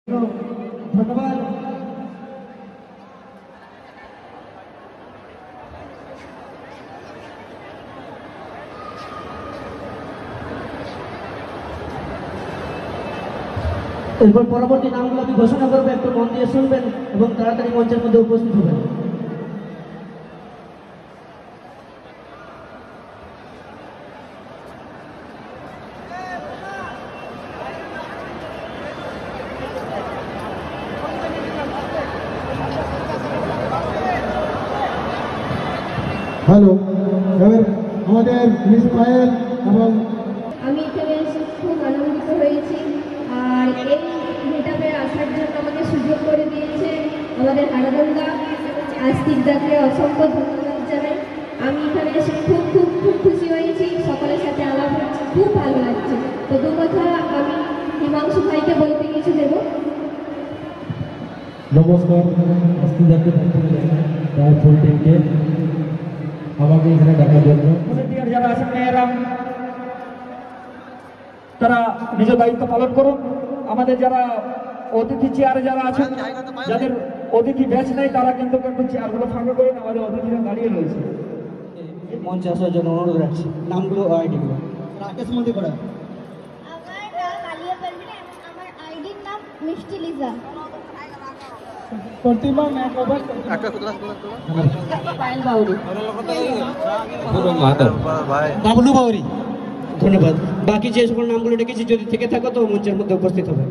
ধন্যবাদ। এরপর পরবর্তী নামগুলো আমি ঘোষণা করবো, একটু মন দিয়ে শুনবেন এবং তাড়াতাড়ি মঞ্চের মধ্যে উপস্থিত হবেন। হ্যালো, এবার আমাদের মিস পায়েল এবং আমি এখানে এসে খুব আনন্দিত হয়েছি। আর এই মিটআপে আসার জন্য আমাকে সুযোগ করে দিয়েছে আমাদের হারাদন্দা আস্তিকদাকে অসংখ্য ধন্যবাদ জানাই। আমি এখানে এসে খুব খুব খুব খুশি হয়েছি, সকলের সাথে আলাপ হচ্ছে, খুব ভালো লাগছে। তো দু কথা আমি হিমাংশু ভাইকে বলতে কিছু দেবো। নমস্কার, আস্তিকদাকে তার ফুল টিমকে আমাকে এখানে ডাকার জন্য। ভলেন্টিয়ার যারা আছেন মেয়েরা, তারা নিজ দায়িত্ব পালন করুন। আমাদের যারা অতিথি চেয়ারে যারা আছেন, যাদের অতিথি ব্যাচ নেই, তারা কিন্তু একটু চেয়ারগুলো ফাঁকা করেন। আমাদের অতিথিরা দাঁড়িয়ে রয়েছে। মঞ্চে আসার জন্য অনুরোধ রাখছি। নামগুলো আইডিগুলো রাকেশ মোদি করা। আমার নাম আলিয়া পারভিন এবং আমার আইডির নাম মিষ্টি লিজা। প্রতিমা মেকওভার পায়েল বাউরি। বাবলু বাউরি। ধন্যবাদ। বাকি যে সকল নামগুলো ডেকেছি, যদি থেকে থাকো তো মঞ্চের মধ্যে উপস্থিত হবে।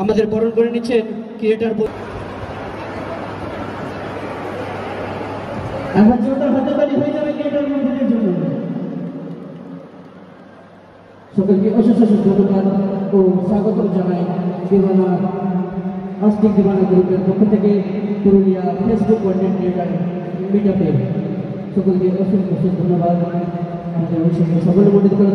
আমাদের বরণ করে নিচ্ছেন ক্রিয়েটার। এখন জোরদার হাততালি হয়ে যাবে ক্রিয়েটার বন্ধুদের জন্য। সকলকে অশেষ অশেষ ধন্যবাদ ও স্বাগত জানাই দিবানা আস্তিক দিবানা গ্রুপের পক্ষ থেকে পুরুলিয়া ফেসবুক কন্টেন্ট ক্রিয়েটার মিটআপে সকলকে অশেষ অশেষ ধন্যবাদ। আমাদের অনুষ্ঠানে সকলে মন্ডিত করে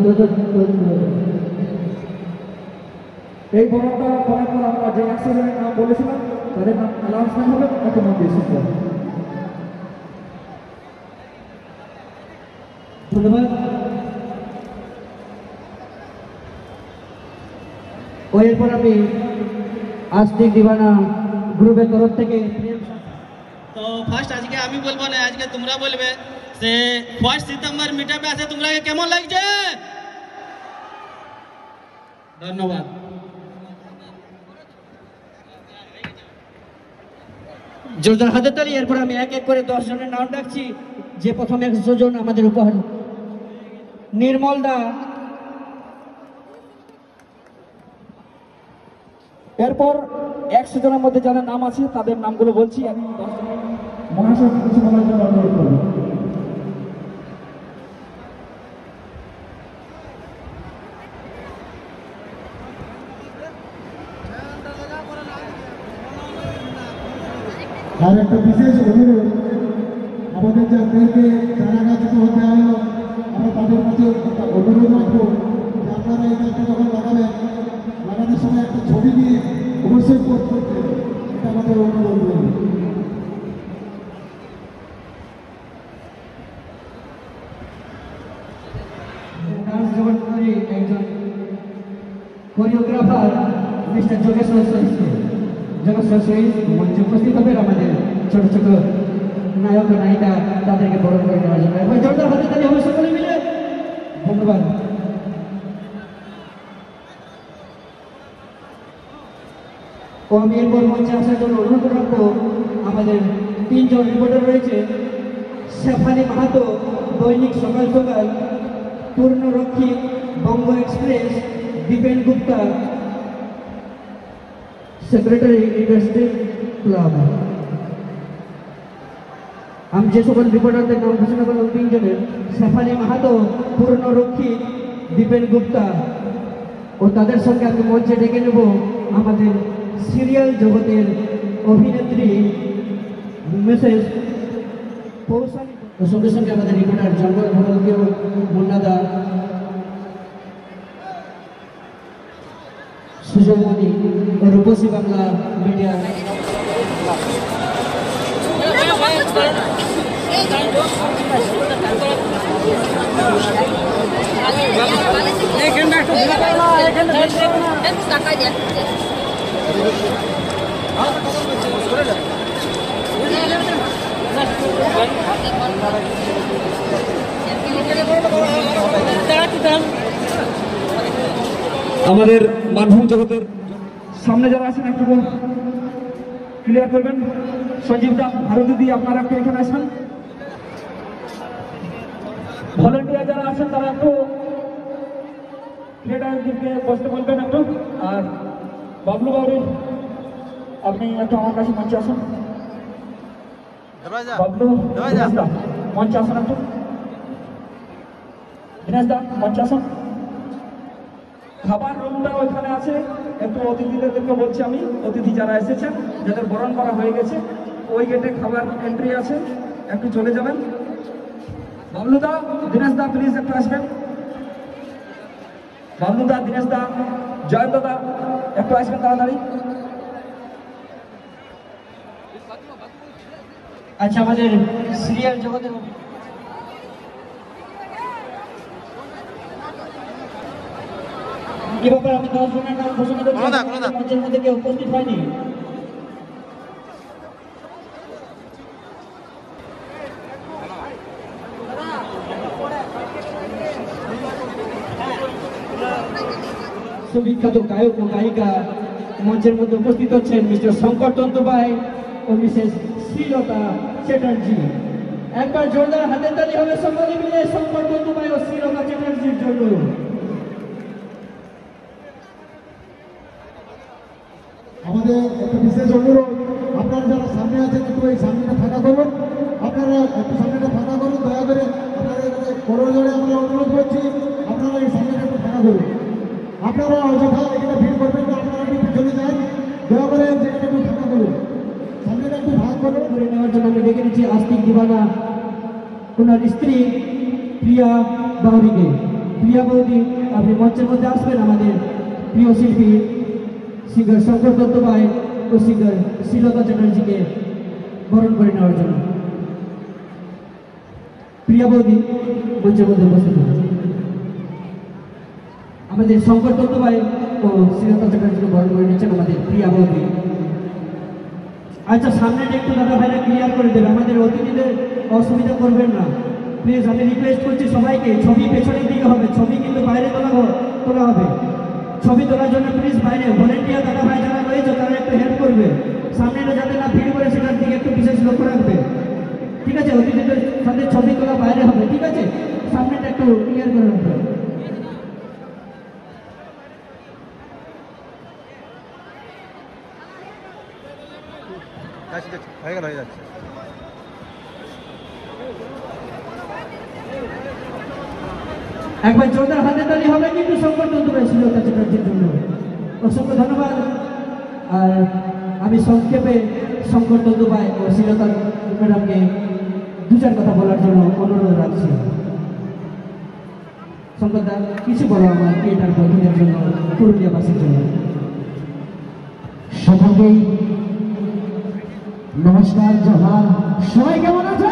এই বরণটা করার পর আমরা যে 100 জনের নাম বলেছিলাম, তাদের নাম অ্যানাউন্সমেন্ট হবে। এত মন দিয়ে শুনবেন। ধন্যবাদ। ও এরপর আমি আস্তিক দিবানা গ্রুপের তরফ থেকে তো ফার্স্ট আজকে আমি বলবো না, আজকে তোমরা বলবে যে 1 সিতম্বর মিটআপে আছে তোমরা কেমন লাগছে। ধন্যবাদ। জোরদার হাতের তালি। এরপর আমি এক এক করে 10 জনের নাম ডাকছি। যে প্রথম 100 জন আমাদের উপহার নির্মল দা, এরপর 100 জনের মধ্যে যারা নাম আছে তাদের নামগুলো বলছি। আমি 10 জনের মহাশয় কিছু বলার জন্য অনুরোধ করব। আর একটা বিশেষ অনুরোধ, আমাদের যাদেরকে চারা গাছ হতে হলো, আমরা তাদের কাছে একটা অনুরোধ রাখবো যে আপনারা এই গাছটা যখন লাগাবেন, লাগানোর সময় একটা ছবি নিয়ে অবশ্যই পোস্ট করতে, এটা আমাদের অনুরোধ রইল। ডান্স জগৎকারী একজন কোরিওগ্রাফার মিস্টার যোগেশ্বর সহিত মঞ্চে উপস্থিত হবেন। আমাদের ছোট ছোট নায়ক ও নায়িকা, তাদেরকে বরণ করে নেওয়ার জন্য একবার জোরদার হাতে তালি হবে সকলে মিলে। ধন্যবাদ। ও আমি এরপর মঞ্চে আসার জন্য অনুরোধ রাখবো। আমাদের 3 জন রিপোর্টার রয়েছে। শেফালি মাহাতো, দৈনিক সকাল সকাল, পূর্ণরক্ষী, Banga express, Dipen Gupta, secretary industry club. আমি যে সকল রিপোর্টারদের নাম ঘোষণা করলাম 3 জনের, শেফালি মাহাতো, পূর্ণরক্ষী, দীপেন গুপ্তা, ও তাদের সঙ্গে আমি মঞ্চে ডেকে নেব আমাদের সিরিয়াল জগতের অভিনেত্রী মেসেজ পৌশালী। সঙ্গে সঙ্গে আমাদের রিপোর্টার জঙ্গল ভগলকেও মুন্নাদা, সুজয়মণি ও রূপসী বাংলা মিডিয়া। আমাদের মানভূম জগতের সামনে যারা আছেন একটু ক্লিয়ার করবেন। সঞ্জীব দা, ভারতী দি, আপনারা একটু এখানে আসেন। ভলেন্টিয়ার যারা আছেন তারা একটু ক্রিয়েটারদেরকে বসতে বলবেন একটু। আর বাবলু বাউরি, আপনি একটু আমার কাছে মঞ্চে আসুন। বাবলু, দিনেশ দা মঞ্চে আসুন একটু। দিনেশ দা মঞ্চে আসুন। খাবার রুমটা ওইখানে আছে, একটু অতিথিদেরকে বলছি আমি, অতিথি যারা এসেছেন যাদের বরণ করা হয়ে গেছে ওই গেটে খাবার এন্ট্রি আছে, একটু চলে যাবেন। বাবলু দা, দিনেশ দা প্লিজ একটু আসবেন। বাবলু দা, দিনেশ দা, জয়ন্ত দা একটু আসবেন তাড়াতাড়ি। আচ্ছা, আমাদের সিরিয়াল জগতের এ ব্যাপারে আমি 10 জনের নাম ঘোষণা করছি। মঞ্চের মধ্যে কেউ উপস্থিত হয়নি। সুবিখ্যাত গায়ক ও গায়িকা মঞ্চের মধ্যে উপস্থিত হচ্ছেন মিস্টার শঙ্কর তন্তুবাই ও মিসেস শ্রীলতা চ্যাটার্জি। একবার জোরদার হাতের তালি হবে সকলে মিলে শঙ্কর তন্তুবাই ও শ্রীলতা চ্যাটার্জির জন্য। আমাদের একটা বিশেষ অনুরোধ, আপনারা যারা সামনে আছেন একটু এই সামনেটা ফাঁকা করুন। আপনারা একটু সামনেটা ফাঁকা করুন, দয়া করে আপনাদের বড় জোরে আমরা অনুরোধ করছি, আপনারা এই সামনেটা একটু ফাঁকা করুন। আপনারা অযথা এখানে ভিড় করবেন না, আপনারা একটু পিছনে যান, দয়া করে জায়গাটা একটু ফাঁকা করুন, সামনেটা একটু ভাগ করুন। করে নেওয়ার জন্য আমি ডেকে নিচ্ছি আস্তিক দিবানা ওনার স্ত্রী প্রিয়া বাউরিকে। প্রিয়া বৌদি, আপনি মঞ্চের মধ্যে আসবেন আমাদের প্রিয় শিল্পী সিঙ্গার শঙ্কর তন্তুবাই ও সিঙ্গার শ্রীলতা চ্যাটার্জিকে বরণ করে নেওয়ার জন্য। প্রিয়া বৌদি মঞ্চের মধ্যে উপস্থিত হন। আমাদের শঙ্কর তন্তুবাই ও শ্রীলতা চ্যাটার্জিকে বরণ করে নিচ্ছেন আমাদের প্রিয়া বৌদি। আচ্ছা, সামনেটা একটু দাদা ভাইরা ক্লিয়ার করে দেবে, আমাদের অতিথিদের অসুবিধা করবেন না প্লিজ। আমি রিকোয়েস্ট করছি সবাইকে, ছবি পেছনের দিকে হবে, ছবি কিন্তু বাইরে তোলা হবে। ছবি তোলার জন্য প্লিজ বাইরে ভলেন্টিয়ার দাদা ভাই যারা রয়েছে তারা একটু হেল্প করবে, সামনেটা যাতে না ভিড় করে সেটার দিকে একটু বিশেষ লক্ষ্য রাখবে, ঠিক আছে? অতিথিদের সাথে ছবি তোলা বাইরে হবে, ঠিক আছে? সামনেটা একটু ক্লিয়ার করে রাখবে। হয়ে যাচ্ছে। একবার জোরদার হাতে তালি হবে কিন্তু শঙ্কর তন্তুবাই শ্রীলতা চ্যাটার্জির জন্য অসংখ্য ধন্যবাদ। আর আমি সংক্ষেপে শঙ্কর তন্তুবাই ও শ্রীলতা ম্যাডামকে 2-4 কথা বলার জন্য অনুরোধ রাখছি। শঙ্কর দা, কিছু বলো আমার থিয়েটার বন্ধুদের জন্য, পুরুলিয়াবাসীর জন্য। সকলকেই নমস্কার, জোহার। সবাই কেমন আছে?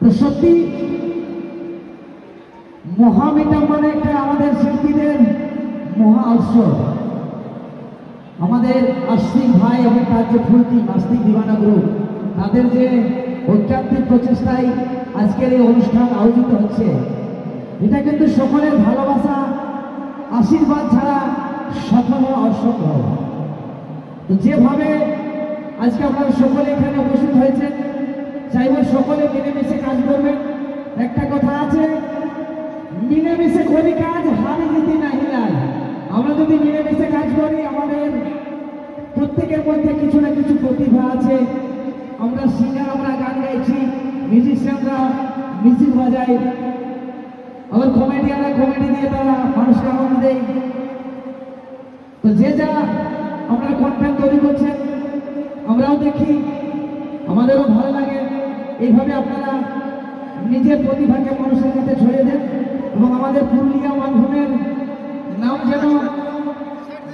তো সত্যি মহামিটা মানে একটা আমাদের শিল্পীদের মহা উৎসব। আমাদের আস্তিক ভাই এবং তার যে ফুল টিম আস্তিক দিবানা গ্রুপ, তাদের যে ঐকান্তিক প্রচেষ্টায় আজকের এই অনুষ্ঠান আয়োজিত হচ্ছে, এটা কিন্তু সকলের ভালোবাসা আশীর্বাদ ছাড়া সফল হওয়া অসম্ভব। তো যেভাবে আজকে আপনারা সকলে এখানে উপস্থিত হয়েছেন, চাইব সকলে মিলেমিশে কাজ করবেন। একটা কথা আছে, মিলেমিশে করি কাজ, হারি জিতি না হিলায়। আমরা যদি মিলেমিশে কাজ করি, আমাদের প্রত্যেকের মধ্যে কিছু না কিছু প্রতিভা আছে। আমরা সিঙ্গার, আমরা গান গাইছি, মিউজিশিয়ানরা মিউজিক বাজাই, আবার কমেডিয়ানরা কমেডি দিয়ে তারা মানুষকে আনন্দ দেয়। তো যে যা আমরা কন্টেন্ট তৈরি করছেন আমরাও দেখি, আমাদেরও ভালো লাগে। এইভাবে আপনারা নিজের প্রতিভাকে মানুষের কাছে ছড়িয়ে দেন এবং আমাদের পুরুলিয়া মানভূমের নাম যেন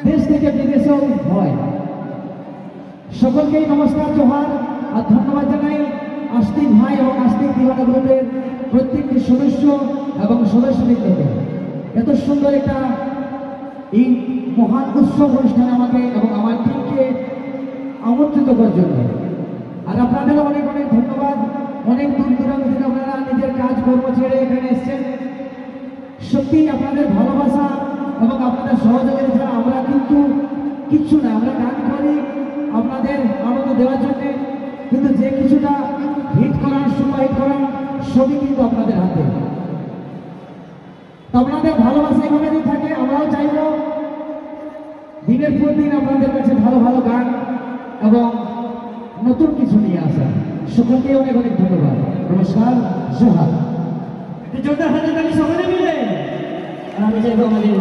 দেশ থেকে বিদেশেও হয়। সকলকেই নমস্কার, জোহার আর ধন্যবাদ জানাই আস্তিক ভাই এবং আস্তিক দিবানা গ্রুপের প্রত্যেকটি সদস্য এবং সদস্যবৃন্দকে এত সুন্দর একটা এই মহান উৎসব অনুষ্ঠানে আমাকে এবং আমার টিমকে আমন্ত্রিত করার জন্য। আর আপনাদেরও অনেক অনেক ধন্যবাদ। অনেক দূর দূরান্ত থেকে আপনারা নিজের কাজ কর্ম ছেড়ে এখানে এসেছেন। সত্যি আপনাদের ভালোবাসা এবং আপনাদের সহযোগিতা ছাড়া আমরা কিন্তু কিচ্ছু না। আমরা গান করি আপনাদের আনন্দ দেওয়ার জন্য, কিন্তু যে কিছুটা হিট করার সুপারহিট করার সবই কিন্তু আপনাদের হাতে। তো আপনাদের ভালোবাসা এভাবে যদি থাকে, আমরাও চাইব দিনের পর দিন আপনাদের কাছে ভালো ভালো গান এবং নতুন কিছু নিয়ে আসা। সকলকে অনেক অনেক ধন্যবাদ। নমস্কার, জোহার। জোরদার হাতে তালি সকলে মিলে। আর আমি চাইবো আমাদের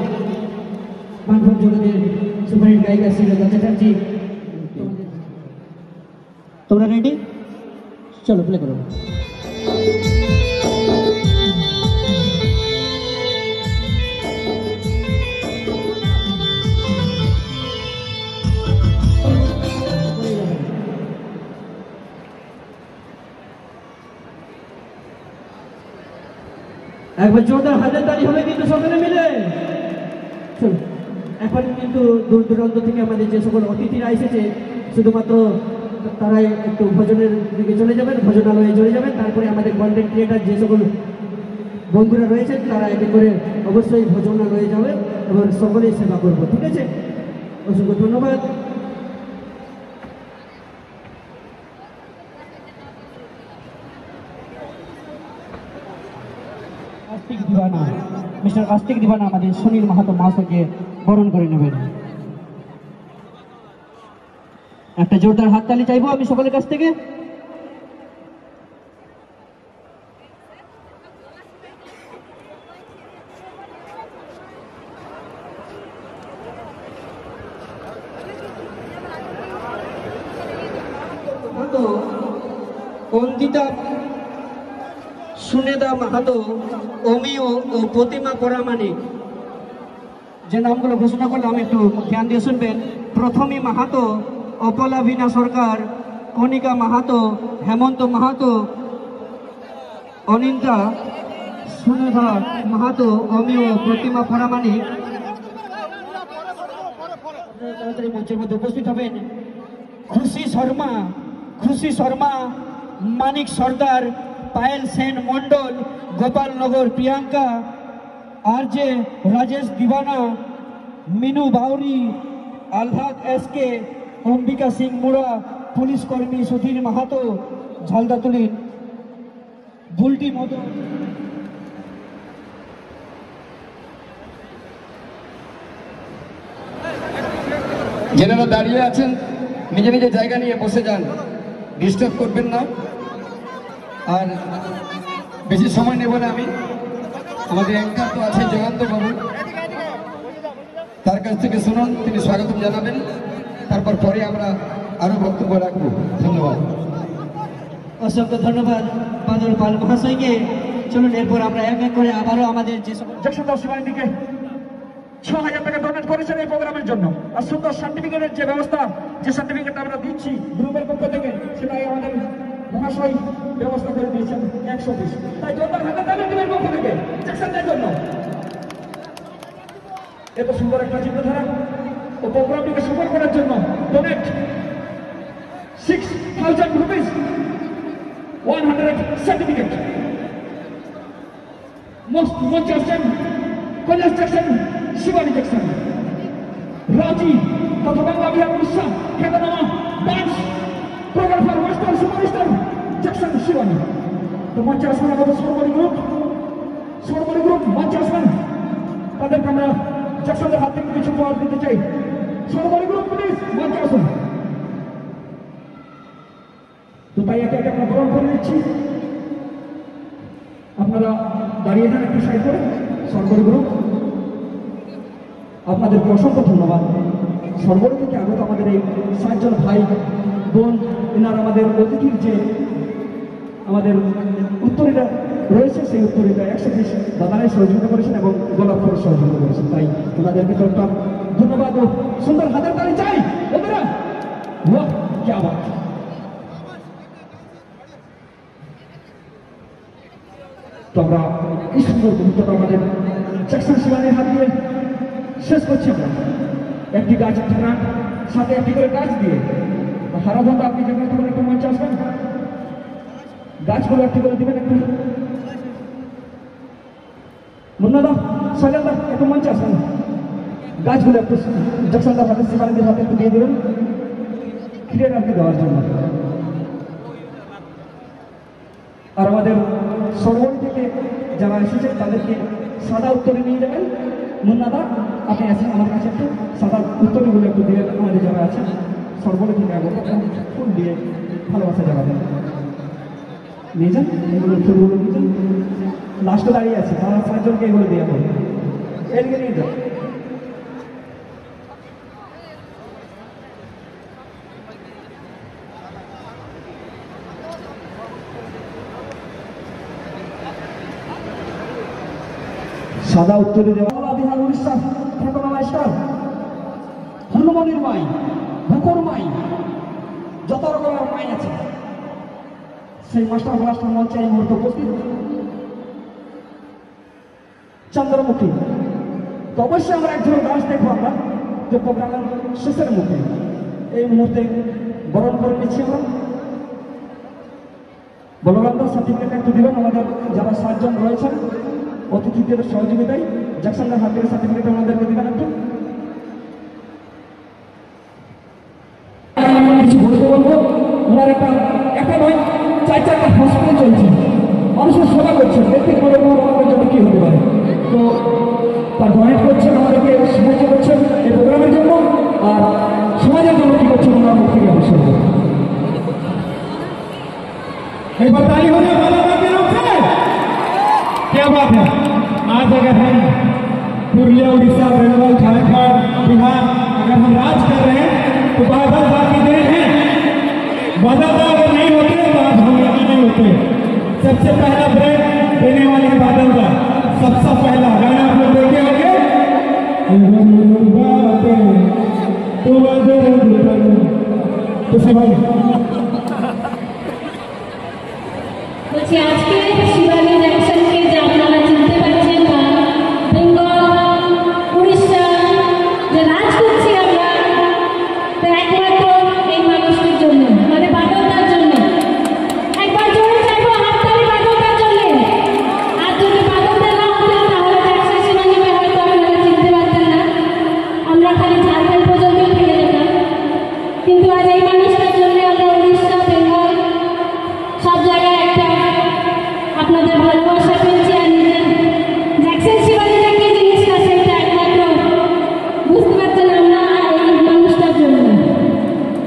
মানভূম জগতের সুপারহিট গায়িকা শ্রীলতা চ্যাটার্জি, তোমরা রেডি? চলো প্লে করো। একবার জোরদার হাজার তালি হবে কিন্তু সকলে মিলে। চলো, এখন কিন্তু দূর দূরান্ত থেকে আমাদের যে সকল অতিথিরা এসেছে, শুধুমাত্র তারাই একটু ভোজনের দিকে চলে যাবেন, ভোজনালয়ে চলে যাবেন। তারপরে আমাদের কন্টেন্ট ক্রিয়েটার যে সকল বন্ধুরা রয়েছেন তারা এতে করে অবশ্যই ভোজনালয়ে যাবে এবং সকলেই সেবা করবো। ঠিক আছে, অসংখ্য ধন্যবাদ। আস্তিক দিবানা, মিস্টার আস্তিক দিবানা আমাদের সুনীল মাহাতো মহাশয়কে বরণ করে নেবেন। একটা জোরদার হাততালি চাইবো আমি সকলের কাছ থেকে। অন্দিতা সুনেদা মাহাতো, অমিয় ও প্রতিমা পরামানিক, যে নামগুলো ঘোষণা করলে আমি একটু ধ্যান দিয়ে শুনবেন। প্রথমী মাহাতো, অপলাভিনা সরকার, কণিকা মাহাতো, হেমন্ত মাহাতো, অনিন্দা সুনেধা মাহাতো, অমিয়, প্রতিমা পরামানিক তাড়াতাড়ি মঞ্চের মধ্যে উপস্থিত হবেন। খুশি শর্মা, মানিক সর্দার, পায়েল সেন মন্ডল, গোপালনগর প্রিয়াঙ্কা, আরজে রাজেশ দিবানা, মিনু বাউরি, আলহাদ এসকে, অম্বিকা সিং মুড়া, পুলিশ কর্মী সুধীর মাহাতো, ঝালদাতুলি, বুলটি মদন। যারা দাঁড়িয়ে আছেন নিজে নিজে জায়গা নিয়ে বসে যান, ডিস্টার্ব করবেন না। আর বেশি সময় নেব না আমি। আমাদের অ্যাঙ্কার তো আছে জয়ন্ত বাবু, তার কাছ থেকে শুনুন, তিনি স্বাগতম জানাবেন। তারপর পরে আমরা আরো বক্তব্য রাখবো। ধন্যবাদ। অসংখ্য ধন্যবাদ বাদল পাল মহাশয়কে। চলুন এরপর আমরা এক এক করে আবারও আমাদের যে জগসুন্দর শিবানীকে ৬,০০০ টাকা ডোনেট করেছেন এই প্রোগ্রামের জন্য। আর সুন্দর সার্টিফিকেটের যে ব্যবস্থা, যে সার্টিফিকেটটা আমরা দিচ্ছি গ্রুপের পক্ষ থেকে, সেটাই আমাদের মহাশয় ব্যবস্থা করে দিয়েছেন ১০০ পিস। তাই জোরদার হাতে তালি টিমের পক্ষ থেকে জ্যাকসনদের জন্য। এত সুন্দর একটা চিন্তাধারা ও প্রোগ্রামটিকে সফল করার জন্য ডোনেট 6,000 রুপিস, 100 সার্টিফিকেট। মঞ্চে আসছেন কৈলাস জ্যাকসন, শিবানী জ্যাকসন, রাজি তথা বাংলা বিহার উড়িষ্যা খ্যাতনামা dance choreographer master superstar Jackson Shivani. তো মঞ্চে আসবেন আমাদের সর্বরি গ্রুপ মঞ্চে আসবেন। তাদেরকে আমরা জ্যাকসনদের হাত থেকে কিছু উপহার দিতে চাই। সর্বরি গ্রুপ প্লিজ মঞ্চে আসুন। তো তাই একে একে আমরা গ্রহণ করে নিচ্ছি। আপনারা দাঁড়িয়ে যান একটু সাইড করে। সর্বরি গ্রুপ, আপনাদেরকে অসংখ্য ধন্যবাদ। সর্বরি থেকে আগত আমাদের এই ৬০ জন ভাই বোন, এনার আমাদের অতিথির যে আমাদের উত্তরীরা রয়েছে, সেই উত্তরীরা ১০০ পিস দাদারাই সহযোগিতা করেছেন এবং গোলাপ করে সহযোগিতা করেছেন। তাই ওনাদেরকে ধন্যবাদ ও সুন্দর হাতের তালি চাই। বন্ধুরা, বাহ কি আবার তো আমরা এই সুন্দর মুহূর্তটা আমাদের জ্যাকসন শিবানীর হাত দিয়ে শেষ করছি আমরা একটি গাছ একটি প্রাণ, সাথে একটি করে গাছ দিয়ে। হারাধনটা আপনি যেখানে থাকুন একটু মঞ্চে আসবেন, গাছগুলো একটি করে দিবেন একটু। মুন্নাদা, সাজানদা একটু মঞ্চে আসবেন, গাছগুলো একটু জ্যাকসনদার হাতে, শিবানীদের হাতে একটু দিয়ে দেবেন ক্রিয়েট আপনি দেওয়ার জন্য। আর আমাদের সরবন থেকে যারা এসেছেন তাদেরকে সাদা উত্তরে নিয়ে যাবেন। মুন্নাদা আপনি আছেন আমার কাছে, একটু সাদা উত্তরগুলো একটু দিয়ে আমাদের যারা আছেন সরবনে থেকে আগত ফুল দিয়ে ভালোবাসা জানাবেন। নিয়ে যান এগুলো, ফুলগুলো নিয়ে যান। লাস্টে দাঁড়িয়ে আছে, তারা 5 জনকে এগুলো দিয়ে হবে, এদিকে নিয়ে যান। সাদা উত্তরে দেওয়া বিহার উড়িষ্যা খ্যাতনামা স্টার হনুমানের মাই, ভুকর মাই, যত রকমের মাই আছে সেই মাস্টার ব্লাস্টার মঞ্চে এই মুহূর্তে উপস্থিত। চন্দ্রমুখী তো অবশ্যই আমরা একজন ডান্স দেখবো আমরা যে প্রোগ্রামের শেষের মুখে। এই মুহূর্তে বরণ করে নিচ্ছি আমরা। বলরামদা সার্টিফিকেট একটু দিবেন আমাদের যারা 7 জন রয়েছেন অতিথিদের সহযোগিতায়। জ্যাকসনদার হাত থেকে সার্টিফিকেট আমাদেরকে দিবেন একটু। কিছু বলতে বলবো, ওনার একটা নয় 4-4টা হসপিটাল চলছে, মানুষের সেবা করছেন, দেখতে পারে আমাদের জন্য কি হতে পারে। তো তার ডোনেট করছেন, আমাদেরকে সাহায্য করছেন এই প্রোগ্রামের জন্য, আর সমাজের জন্য কি করছেন ওনার মুখ থেকে অবশ্যই। एक बार ताली हो जाए वाला के लोग से, क्या बात है। आज अगर हम पुरुलिया, उड़ीसा, बेंगल, झारखंड, बिहार अगर हम राज कर रहे हैं तो बादल बाकी देर है। बादल अगर नहीं होते तो आज हम यहाँ नहीं होते। सबसे पहला ब्रेक देने वाले बादल का सबसे पहला गाना आप लोग देखे होंगे, तो भाई বলছি আজকে শিবানী জ্যাকসনকে যে আপনারা চিনতে পারছেন না, বেঙ্গল উড়িষ্যা যে রাজ করছি আমরা, তো একমাত্র এই মানুষটির জন্য, মানে বাদলটার জন্য। একবার জোরে চাইবো হাততালি বাদলটার জন্য। আর যদি বাদলটা না হতেন তাহলে জ্যাকসন শিবানীকে হয়তো আপনারা চিনতে পারতেন না, আমরা খালি ঝাড়খণ্ড পর্যন্তই থেকে যেতাম। কিন্তু আজ এই মানুষটার জন্য আমরা উড়িষ্যা, বেঙ্গল সব জায়গায় একটা আপনাদের ভালোবাসা পেয়েছি। আর নিজের জ্যাকসন শিবানীটা কি জিনিসটা সেটা একমাত্র বুঝতে পারছেন আমরা এই মানুষটার জন্য।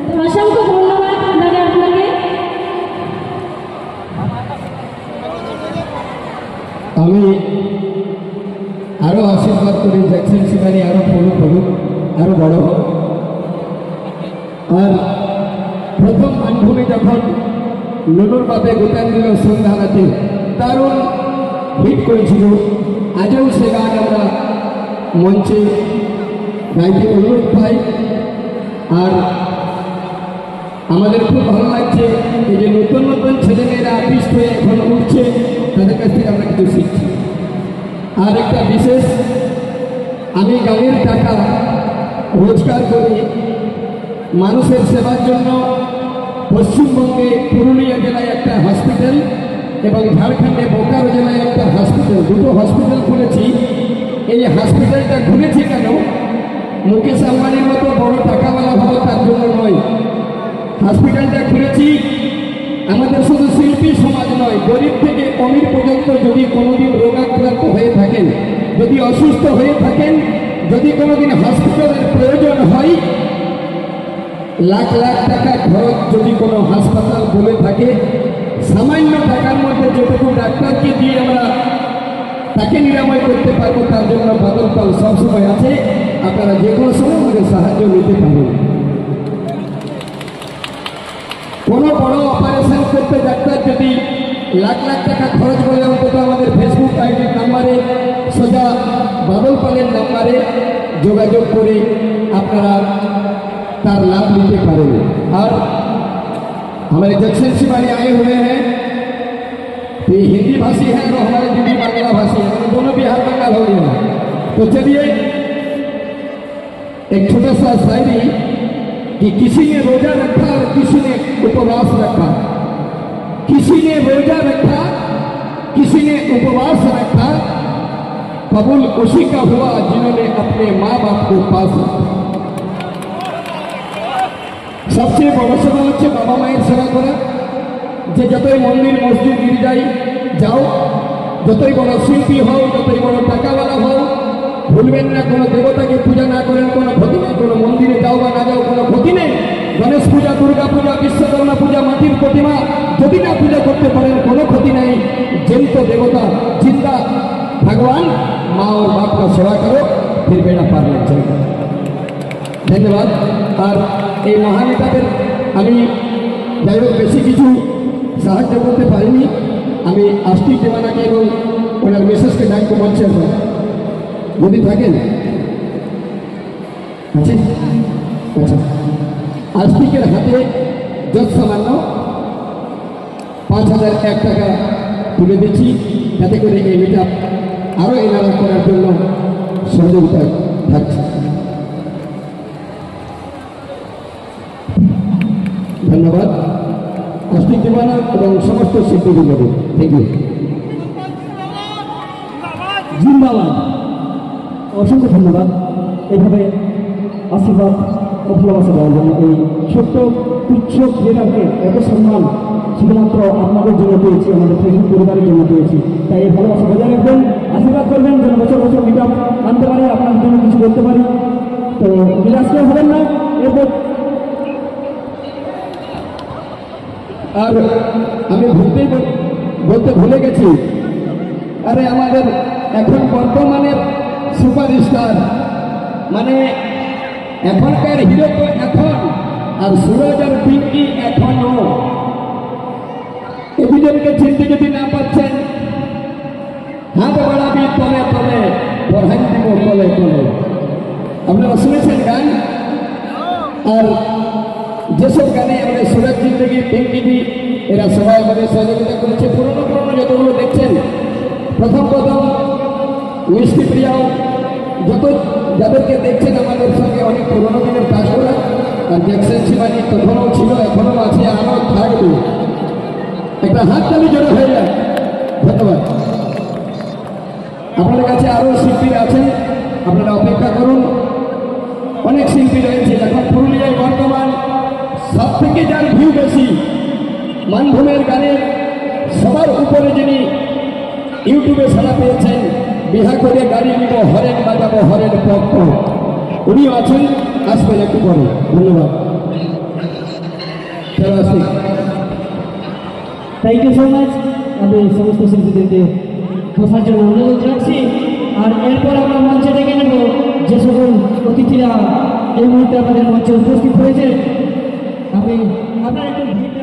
তো অসংখ্য ধন্যবাদ দাদা আপনাকে। আমি আরো আশীর্বাদ করি জ্যাকসন শিবানী আরো ফলুক, আরো বড় হোক। আর প্রথম মানভূমি যখন নুনুর বাপে গোটান দিল সন্ধ্যারাতে, দারুণ হিট করেছিল। আজও সে গান আমরা মঞ্চে গাইতে অনুরোধ পাই। আর আমাদের খুব ভালো লাগছে এই যে নতুন নতুন ছেলেমেয়েরা আর্টিস্ট হয়ে এখন উঠছে, তাদের কাছ থেকে আমরা কিছু শিখছি। আর একটা বিশেষ, আমি গানের টাকা রোজগার করি মানুষের সেবার জন্য। পশ্চিমবঙ্গে পুরুলিয়া জেলায় একটা হসপিটাল এবং ঝাড়খণ্ডে বোকারো জেলায় একটা হসপিটাল, দুটো হসপিটাল খুলেছি। এই হসপিটালটা খুলেছি কেন, মুকেশ আম্বানির মতো বড় টাকাওয়ালা হবো তার জন্য নয়। হসপিটালটা খুলেছি আমাদের শুধু শিল্পী সমাজ নয়, গরিব থেকে অমির পর্যন্ত যদি কোনোদিন রোগাক্রান্ত হয়ে থাকেন, যদি অসুস্থ হয়ে থাকেন, যদি কোনোদিন হসপিটালের প্রয়োজন হয়, লাখ লাখ টাকা খরচ যদি কোনো হাসপাতাল বলে থাকে, সামান্য টাকার মধ্যে যেটুকু ডাক্তারকে দিয়ে আমরা তাকে নিরাময় করতে পারবো, তার জন্য বাদল পাল সবসময় আছে। আপনারা যে কোনো সময় আমাদের সাহায্য নিতে পারেন। কোনো বড় অপারেশন করতে ডাক্তার যদি লাখ লাখ টাকা খরচ করে, অন্তত আমাদের ফেসবুক আইডির নাম্বারে, সোজা বাদল পালের নাম্বারে যোগাযোগ করে আপনারা तार लाभ लेते पारे। और हमारे जैक्सन शिवानी आए हुए हैं, तो ये हिंदी भाषी है और हमारे दीदी बांग्ला भाषी है, दोनों बिहार बंगाल हो गया। तो चलिए एक छोटा सा शायरी कि किसी ने रोजा रखा और किसी ने उपवास रखा, किसी ने रोजा रखा किसी ने उपवास रखा, कबूल उसी का हुआ जिन्होंने अपने माँ बाप को पास रखा। सबसे बड़ सेवा হচ্ছে বাবা মায়ের সেবা করা। যে যতই মন্দির মসজিদ গির্জায় যাও, যতই বড় শিল্পী হও, যতই বড় টাকাওয়ালা হও, ভুলবেন না কোনো দেবতাকে পূজা না করেন কোনো ক্ষতি নেই। কোনো মন্দিরে যাও বা না যাও কোনো ক্ষতি নেই। গণেশ পূজা, দুর্গা পূজা, বিশ্বকর্মা পূজা, মাটির প্রতিমা যদি না পূজা করতে পারেন কোনো ক্ষতি নেই। जिनको देवता जिंदा भगवान माँ और बाप का सेवा करो, फिर बेड़ा पार लग जाएगा। धन्यवाद। और এই মহানেতাদের আমি যাই হোক বেশি কিছু সাহায্য করতে পারিনি। আমি আস্তিক দেওয়ানাকে এবং ওনার মেসেজকে ডাকতে বলছি এখন যদি থাকেন আছে। আচ্ছা, আস্তিকের হাতে যত সামান্য 5001 টাকা তুলে দিচ্ছি, যাতে করে এই মিটআপ আরও এনারা করার জন্য সহযোগিতা থাকছে। ধন্যবাদ আস্তিক দেওয়ানা এবং সমস্ত শিল্পীবৃন্দকে। Thank you. জিন্দাবাদ। অসংখ্য ধন্যবাদ এইভাবে আশীর্বাদ ও ভালোবাসা দেওয়ার জন্য। এই ছোট্ট তুচ্ছ ক্রিয়েটারকে এত সম্মান শুধুমাত্র আপনাদের জন্য পেয়েছি, আমাদের ফেসবুক পরিবারের জন্য পেয়েছি। তাই এই ভালোবাসা বজায় রাখবেন, আশীর্বাদ করবেন যেন বছর বছর মিটআপ আনতে পারে, আপনাদের জন্য কিছু করতে পারি। তো নিরাশ কেউ হবেন না। এরপর আর আমি বলতে ভুলে গেছি, আরে আমাদের এখন বর্তমানের সুপারস্টার মানে এখনকার হিরো তো এখন, আর সুরজ আর পিঙ্কি এখনো। এই দুজনকে চিনতে যদি না পাচ্ছেন, হাত বাড়াবি তলে তলে, পড়াই দিব তলে তলে। আপনারা শুনেছেন গান? আর যেসব গানে আমাদের সুরজ জিন্দগি, পিঙ্কিদি এরা সবাই আমাদের সহযোগিতা করেছে। পুরনো পুরনো যতগুলো দেখছেন, প্রথম মিষ্টি প্রিয়াও, যত যাদেরকে দেখছেন আমাদের সঙ্গে অনেক পুরনো দিনের কাজ করা। আর জ্যাকসন শিবানী তখনও ছিল, এখনও আছে, আরও থাকবে। একটা হাত তালি জড়ো হয়ে যায়। ধন্যবাদ। আপনাদের কাছে আরও শিল্পীরা আছেন, আপনারা অপেক্ষা করুন। অনেক শিল্পী রয়েছে। এখন পুরুলিয়ায় বর্তমান সব থেকে যার ভিউ বেশি, মানভূমের গানের সবার উপরে যিনি ইউটিউবে সাড়া পেয়েছেন, বিহা করে গাড়ি নিব, হরেন বাজাবো, হরেন পক্ষ, উনিও আছেন, আসবেন একটু পরে। ধন্যবাদ। Thank you so much. আমি সমস্ত শিল্পীদেরকে বসার জন্য অনুরোধ রাখছি। আর এরপর আমরা মঞ্চে ডেকে নেব যে সকল অতিথিরা এই মুহূর্তে আমাদের মঞ্চে উপস্থিত হয়েছে। আমি আপনার একটু ভিড়